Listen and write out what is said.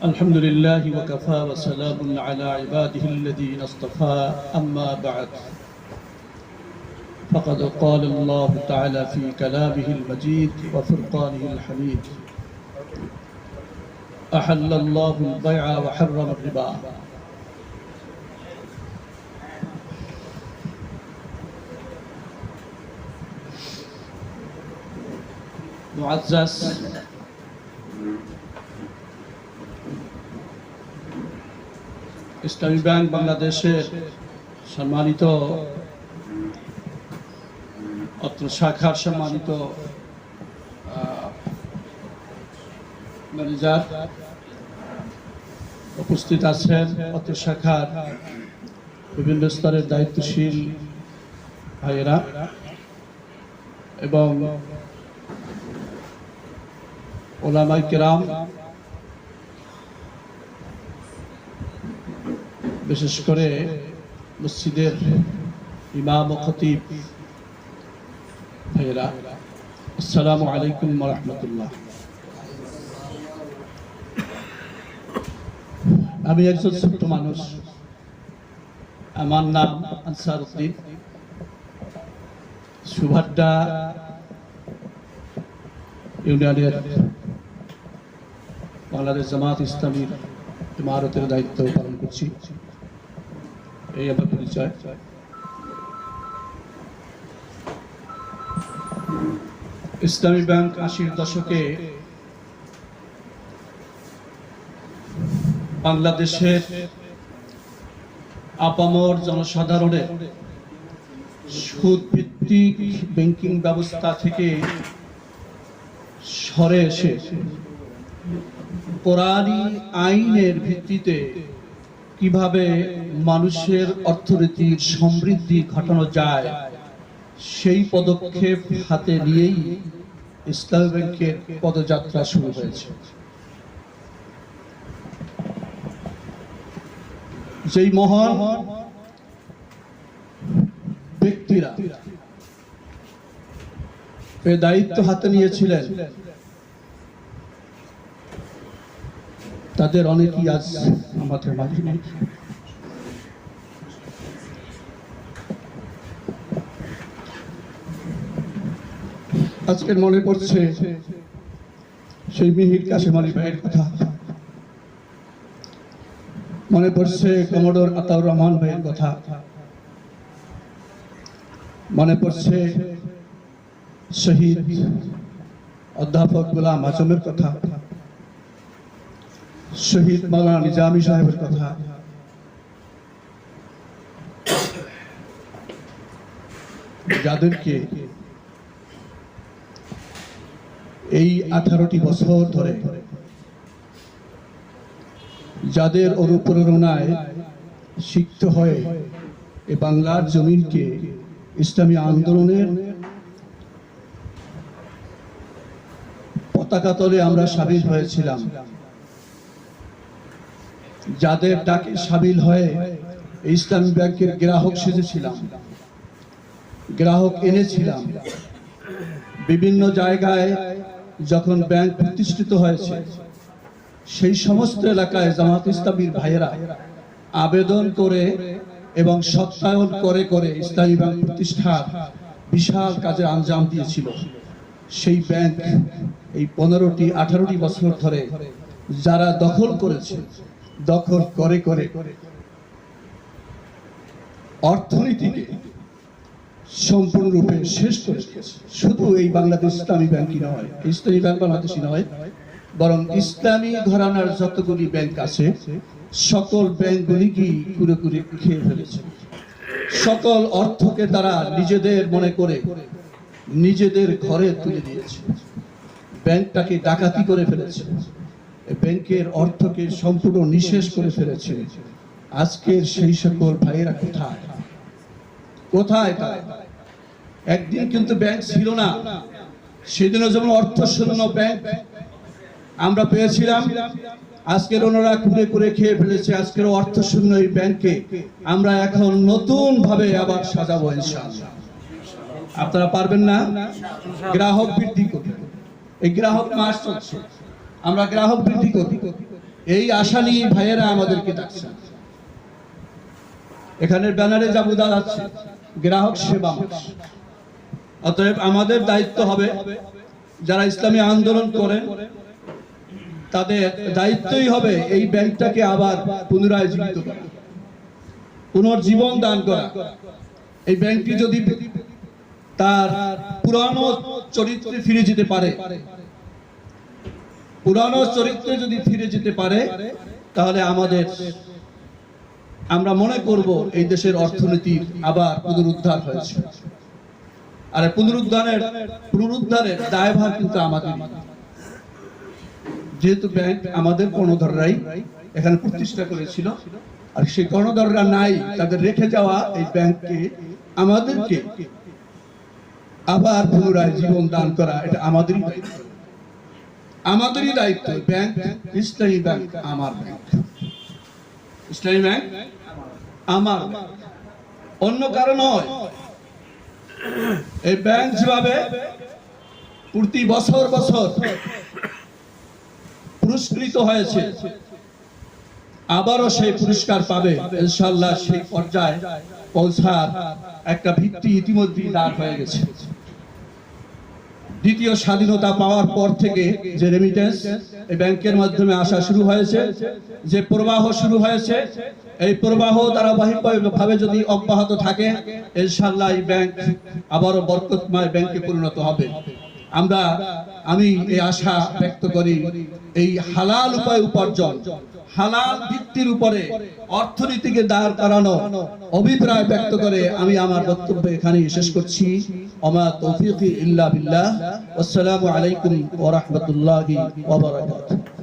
الحمد لله وكفى وسلام على عباده الذين اصطفى أما بعد فقد قال الله تعالى في كلامه المجيد وفرقانه الحميد أحل الله البيع وحرم الربا معزز ইসলামী bank বাংলাদেশের সম্মানিত অত্র শাখার সম্মানিত ম্যানেজার, উপস্থিত আছেন অত্র শাখার বিভিন্ন স্তরের দায়িত্বশীল ভাইয়েরা এবং ওলামায়ে কেরাম, বিশেষ করে মসজিদের ইমাম ও খতিব ভাইয়েরা, আসসালামু আলাইকুম ওয়া রাহমাতুল্লাহ। আমি একজন ছোট্ট মানুষ, আমার নাম আনসার উদ্দিন, সুভাড্ডা ইউনিয়নের বাংলাদেশ জামাত ইসলামীর ইমারতের দায়িত্ব পালন করছি। এই আমার পরিচয়। ইসলামী ব্যাংক ৮০-র দশকে বাংলাদেশের আপামর জনসাধারণের সুদ ভিত্তিক ব্যাংকিং ব্যবস্থা থেকে সরে এসে কোরআনী আইনের ভিত্তিতে কিভাবে মানুষের অর্থনীতির সমৃদ্ধি ঘটানো যায় সেই পদক্ষেপ হাতে নিয়েই ইসলামী ব্যাংকের পদযাত্রা শুরু হয়েছে। যেই মহান ব্যক্তিরা এই দায়িত্ব হাতে নিয়েছিলেন তাদের অনেকেই আজ আমাদের মাঝে নেই। আজকের মনে পড়ছে সেই মিহির কাশেম আলী ভাইয়ের কথা, মনে পড়ছে কমোডর আতাউর রহমান ভাইয়ের কথা, মনে পড়ছে শহীদ অধ্যাপক গোলাম আজমের কথা, শহীদ মাওলানা নিজামী সাহেবের কথা। যাদেরকে এই 18টি বছর ধরে যাদের অনুপ্রেরণায় শিক্ষিত হয়ে এই বাংলার জমিনকে ইসলামী আন্দোলনের পতাকা তলে আমরা সামিল হয়েছিলাম, যাদের ডাকে সামিল হয়ে ইসলামী ব্যাংকের গ্রাহক সেজেছিলাম, গ্রাহক এনেছিলাম, বিভিন্ন জায়গায় যখন ব্যাংক প্রতিষ্ঠিত হয়েছে সেই সমস্ত এলাকায় জামাত ইসলামীর ভাইয়েরা আবেদন করে এবং সত্যায়ন করে করে ইসলামী ব্যাংক প্রতিষ্ঠার বিশাল কাজে আঞ্জাম দিয়েছিল। সেই ব্যাংক এই 15-18টি বছর ধরে যারা দখল করেছে, দখল করে করে অর্থনীতিকে সম্পূর্ণরূপে শেষ করে দিয়েছে। শুধু এই বাংলাদেশ ইসলামী ব্যাংকই নয়, ইসলামী ব্যাংক বাংলাদেশই নয়, বরং ইসলামী ঘরানার যতগুলি ব্যাংক আছে সকল ব্যাংকগুলিকেই কুরে কুরে খেয়ে ফেলেছে। সকল অর্থকে তারা নিজেদের মনে করে নিজেদের ঘরে তুলে দিয়েছে, ব্যাংকটাকে ডাকাতি করে ফেলেছে, ব্যাংকের অর্থকে সম্পূর্ণ নিঃশেষ করে ফেলেছে। আজকের সেই সকল ভাইয়েরা কোথায় কোথায়? একদিন কিন্তু ব্যাংক ছিল না, সেদিনও যেমন অর্থ শূন্য ব্যাংক আমরা পেয়েছিলাম, আজকের ওনারা কুড়ে কুড়ে খেয়ে ফেলেছে। আজকের অর্থ শূন্য এই ব্যাংকে আমরা এখন নতুন ভাবে আবার সাজাবো ইনশাআল্লাহ। আপনারা পারবেন না? গ্রাহক বৃদ্ধি করি, এই গ্রাহক মাস চলছে, আমরা গ্রাহক বৃদ্ধি করি, এই আশা নিয়ে ভাইয়েরা আমাদেরকে ডাকছেন। এখানে ব্যানারে যা বোঝা যাচ্ছে গ্রাহক সেবা। অতএব আমাদের দায়িত্ব হবে, যারা ইসলামী আন্দোলন করেন তাদের দায়িত্বই হবে এই ব্যাংকটাকে আবার পুনরায় জীবিত করা, পুনর্জীবন দান করা। এই ব্যাংকটি যদি তার পুরানো চরিত্রে ফিরে যেতে পারে, পুরানো চরিত্রে যদি ফিরে যেতে পারে, তাহলে আমরা মনে করব এই দেশের অর্থনীতির আবার পুনরুদ্ধার হয়েছে। আর পুনরুদ্ধারের দায়ভার কিন্তু আমাদের, যেহেতু ব্যাংক আমাদের কর্ণধাররাই এখানে প্রতিষ্ঠা করেছিল, আর সেই কর্ণধাররা নাই, তাদের রেখে যাওয়া এই ব্যাংককে আমাদেরকে আবার পুনরায় জীবন দান করা, এটা আমাদেরই দায়িত্ব। আমাদেরই দায়িত্ব। ব্যাংক, ইসলামী ব্যাংক আমার ব্যাংক, ইসলামী ব্যাংক আমার, অন্য কারণ নয়। এই ব্যাংক যেভাবে প্রতি বছর পুরস্কৃত হয়েছে, আবারও সেই পুরস্কার পাবে ইনশাআল্লাহ। সেই পর্যায়ে পৌঁছার একটা ভিত্তি ইতিমধ্যেই দাঁড় হয়ে গেছে। দ্বিতীয় স্বাধীনতা পাওয়ার পর থেকে যে রেমিটেন্স এই ব্যাংকের মাধ্যমে আসা শুরু হয়েছে, যে প্রবাহ শুরু হয়েছে, এই প্রবাহ ধারাবাহিকভাবে যদি অব্যাহত থাকে, ইনশাআল্লাহ এই ব্যাংক আবারও বরকতময় ব্যাংকে পরিণত হবে। আমি এই আশা ব্যক্ত করি। এই হালাল উপায় উপার্জন, হালাল ভিত্তির উপরে অর্থনীতিকে দাঁড় করানো অভিপ্রায় ব্যক্ত করে আমি আমার বক্তব্য এখানেই শেষ করছি। ওমা তৌফিকি ইল্লা বিল্লাহ। আসসালামু আলাইকুম ওয়া রাহমাতুল্লাহি ওয়া বারাকাতুহু।